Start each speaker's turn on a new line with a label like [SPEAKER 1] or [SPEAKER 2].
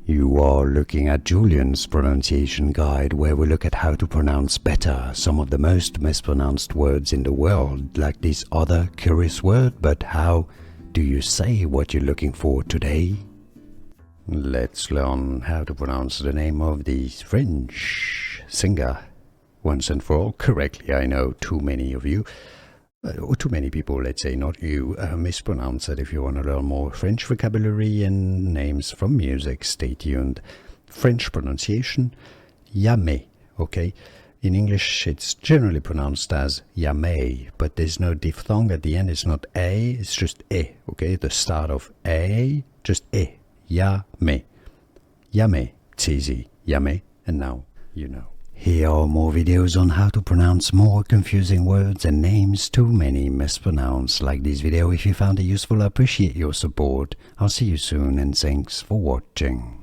[SPEAKER 1] You are looking at Julian's pronunciation guide, where we look at how to pronounce better some of the most mispronounced words in the world, like this other curious word, but how do you say what you're looking for today? Let's learn how to pronounce the name of the French singer once and for all correctly. I know too many of you, or too many people, let's say, not you, mispronounce it. If you want to learn more French vocabulary and names from music, stay tuned. French pronunciation, Yamê, okay? In English, it's generally pronounced as Yamê, but there's no diphthong at the end. It's not A, it's just E, okay? The start of A, just E, Yamê. Yamê, it's easy, Yamê, and now you know. Here are more videos on how to pronounce more confusing words and names too many mispronounced. Like this video if you found it useful. I appreciate your support. I'll see you soon and thanks for watching.